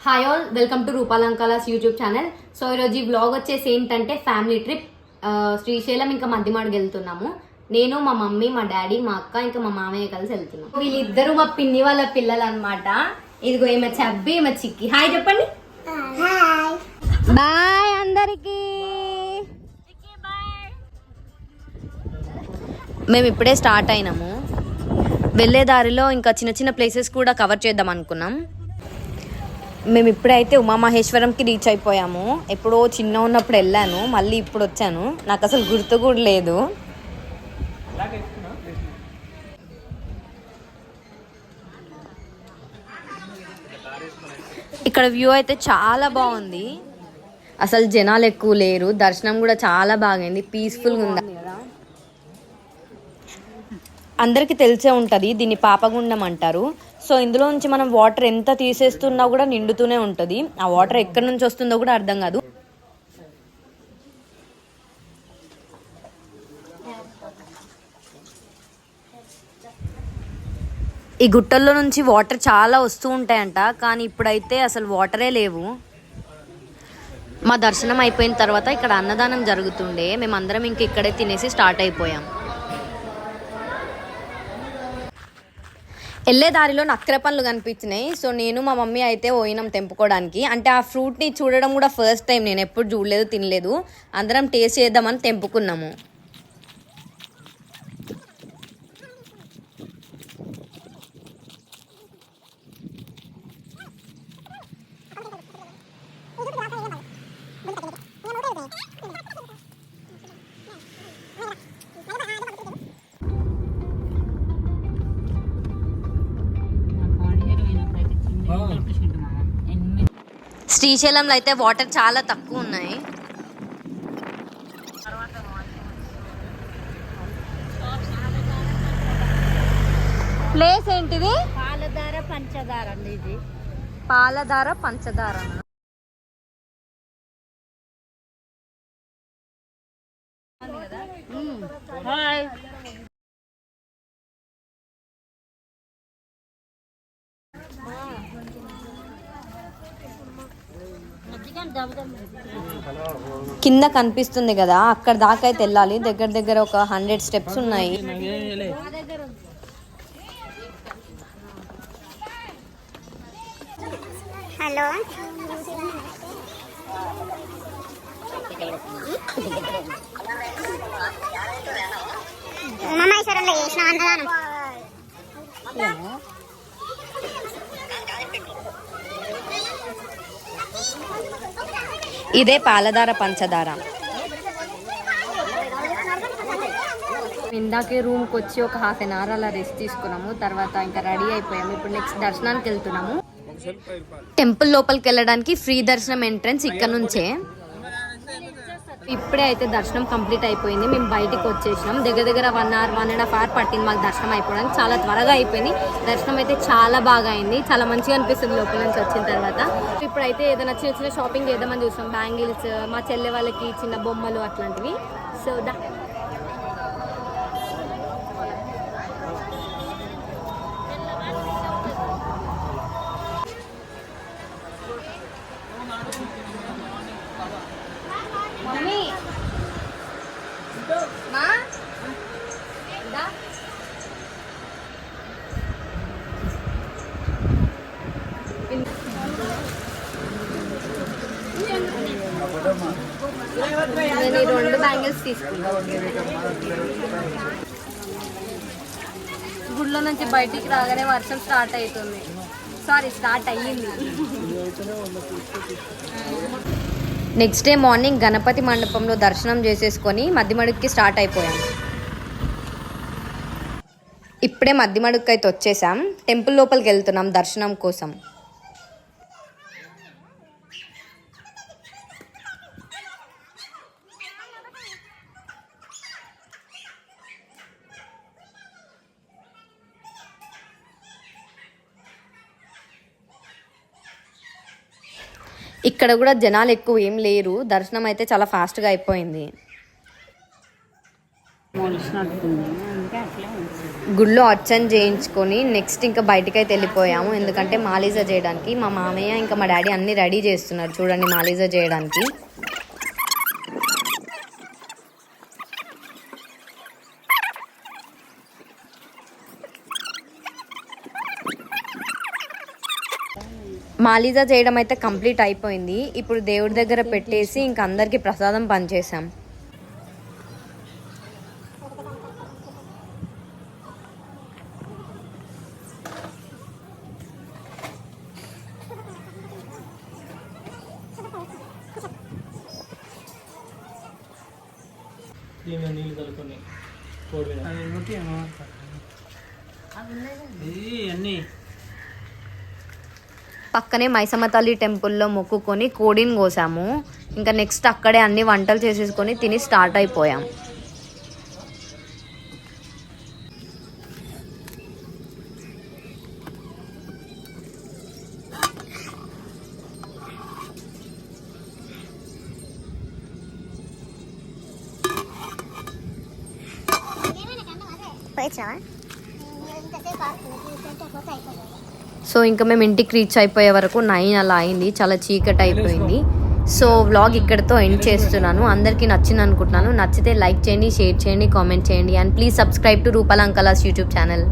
Hi all, welcome to Rupalankala's YouTube channel. So ఈరోజు ఈ vlog వచ్చేసి ఏంటంటే ఫ్యామిలీ ట్రిప్ శ్రీశైలం ఇంకా మధ్యమాడికి వెళ్తున్నాము. నేను, మా మమ్మీ, మా డాడీ, మా అక్క ఇంకా మా మామయ్య కలిసి వెళ్తున్నాం. వీళ్ళిద్దరు మా పిన్ని వాళ్ళ పిల్లలు అనమాట. ఇదిగో ఈమె చబ్బి, ఈమె చిక్కి. హాయ్ చెప్పండి. బాయ్ అందరికి. మేము ఇప్పుడే స్టార్ట్ అయినాము. వెళ్ళే దారిలో ఇంకా చిన్న చిన్న ప్లేసెస్ కూడా కవర్ చేద్దాం అనుకున్నాం. మేము ఇప్పుడైతే ఉమామహేశ్వరంకి రీచ్ అయిపోయాము. ఎప్పుడో చిన్న ఉన్నప్పుడు వెళ్ళాను, మళ్ళీ ఇప్పుడు వచ్చాను. నాకు అసలు గుర్తు కూడా లేదు. ఇక్కడ వ్యూ అయితే చాలా బాగుంది. అసలు జనాలు ఎక్కువ లేరు. దర్శనం కూడా చాలా బాగైంది, పీస్ఫుల్గా ఉంది. అందరికీ తెలిసే ఉంటుంది, దీన్ని పాపగుండం అంటారు. సో ఇందులో నుంచి మనం వాటర్ ఎంత తీసేస్తున్నా కూడా నిండుతూనే ఉంటుంది. ఆ వాటర్ ఎక్కడి నుంచి వస్తుందో కూడా అర్థం కాదు. ఈ గుట్టల్లో నుంచి వాటర్ చాలా వస్తూ ఉంటాయంట, కానీ ఇప్పుడైతే అసలు వాటరే లేవు. మా దర్శనం అయిపోయిన తర్వాత ఇక్కడ అన్నదానం జరుగుతుండే. మేమందరం ఇంక ఇక్కడే తినేసి స్టార్ట్ అయిపోయాం. వెళ్ళే దారిలో నక్కర పండ్లు కనిపించినాయి. సో నేను మా మమ్మీ అయితే పోయినాం తెంపుకోవడానికి. అంటే ఆ ఫ్రూట్ని చూడడం కూడా ఫస్ట్ టైం, నేను ఎప్పుడు చూడలేదు, తినలేదు. అందరం టేస్ట్ చేద్దామని తెంపుకున్నాము. శ్రీశైలంలో అయితే వాటర్ చాలా తక్కువ ఉన్నాయి. ప్లేస్ ఏంటిది? పాలధార పంచదార అండి. ఇది పాలధార పంచదార. కింద కనిపిస్తుంది కదా, అక్కడ దాకా అయితే వెళ్ళాలి. దగ్గర దగ్గర ఒక 100 స్టెప్స్ ఉన్నాయి. హలో, ఉమామహేశ్వరంలో చేసిన అన్నదానం. ఇదే పాలధార పంచదార. ఇందాకే రూమ్కి వచ్చి ఒక ½ అన్ అవర్ అలా రెస్ట్ తీసుకున్నాము. తర్వాత ఇంకా రెడీ అయిపోయాము. ఇప్పుడు నెక్స్ట్ దర్శనానికి వెళ్తున్నాము. టెంపుల్ లోపలికి వెళ్ళడానికి ఫ్రీ దర్శనం ఎంట్రన్స్ ఇక్కడ నుంచే. ఇప్పుడే అయితే దర్శనం కంప్లీట్ అయిపోయింది. మేము బయటికి వచ్చేసినాం. దగ్గర దగ్గర 1 అవర్ 1.5 అవర్ పట్టింది మాకు దర్శనం అయిపోవడానికి. చాలా త్వరగా అయిపోయింది. దర్శనం అయితే చాలా బాగా అయింది. చాలా మంచిగా అనిపిస్తుంది లోపల నుంచి వచ్చిన తర్వాత. ఇప్పుడైతే ఏదైనా చిన్న చిన్న షాపింగ్ చేద్దామని చూస్తాం. బ్యాంగిల్స్, మా చెల్లె వాళ్ళకి చిన్న బొమ్మలు అట్లాంటివి. సో మమ్మీ మా నేను ఈ 2 బ్యాంగిల్స్ తీసుకున్నాను. గుడిలో నుంచి బయటికి రాగానే వర్షం స్టార్ట్ అవుతుంది. స్టార్ట్ అయ్యింది. నెక్స్ట్ డే మార్నింగ్ గణపతి మండపంలో దర్శనం చేసేసుకొని మధ్యమడుగుకి స్టార్ట్ అయిపోయాం. ఇప్పుడే మధ్యమడుగుకి అయితే వచ్చేసాం. టెంపుల్ లోపలికి వెళ్తున్నాం దర్శనం కోసం. ఇక్కడ కూడా జనాలు ఎక్కువ ఏం లేరు. దర్శనం అయితే చాలా ఫాస్ట్గా అయిపోయింది. మోల్స్ నడుతుంది, అందుకే అట్లే ఉంటుంది. గుళ్ళో అర్చన చేయించుకొని నెక్స్ట్ ఇంకా బయటికి అయితే వెళ్ళిపోయాము. ఎందుకంటే మాలీజా చేయడానికి మా మామయ్య ఇంకా మా డాడీ అన్ని రెడీ చేస్తున్నారు. చూడండి మాలీజా చేయడానికి. మాలీజా చేయడం అయితే కంప్లీట్ అయిపోయింది. ఇప్పుడు దేవుడి దగ్గర పెట్టేసి ఇంకా అందరికీ ప్రసాదం పంచేసాం. నీళ్ళు కలుపుకొని అన్నీ పక్కనే మైసమ్మ తల్లి టెంపుల్లో మొక్కుకొని కోడిని కోసాము. ఇంకా నెక్స్ట్ అక్కడే అన్ని వంటలు చేసేసుకొని తిని స్టార్ట్ అయిపోయాం. సో ఇంకా మేము ఇంటికి రీచ్ అయిపోయే వరకు 9 అలా అయింది. చాలా చీకటి అయిపోయింది. సో వ్లాగ్ ఇక్కడితో ఎండ్ చేస్తున్నాను. అందరికీ నచ్చింది అనుకుంటున్నాను. నచ్చితే లైక్ చేయండి, షేర్ చేయండి, కామెంట్ చేయండి. అండ్ ప్లీజ్ సబ్స్క్రైబ్ టు రూపాల అంకలాస్ యూట్యూబ్ ఛానల్.